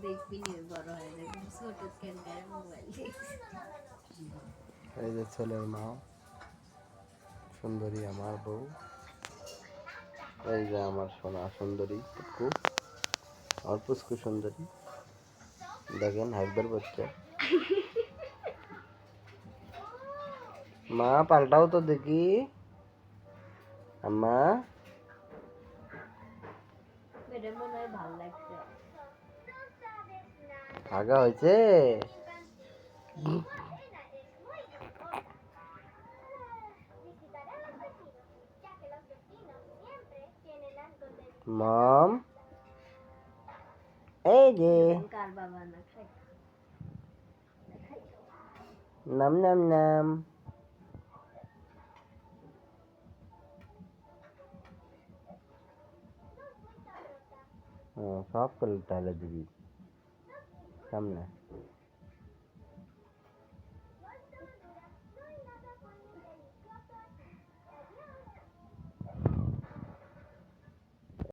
দেখবি নি বড় হয়ে যাবে ছোট ক্যামেরা মোবাইল এই যে ছেলের মা সুন্দরী আমার বউ, এই যে আমার সোনা সুন্দরী পুচকু, আমার পুচকু সুন্দরী, দেখেন হাইবার বাচ্চা। মা পাল্টাও তো দেখি, আম্মা এটা মনে হয় ভালো লাগছে আগা হয়েছে। মম এই যে কার বাবা না খাই নাম নাম নাম সব করে তাহলে দিবি সামনে।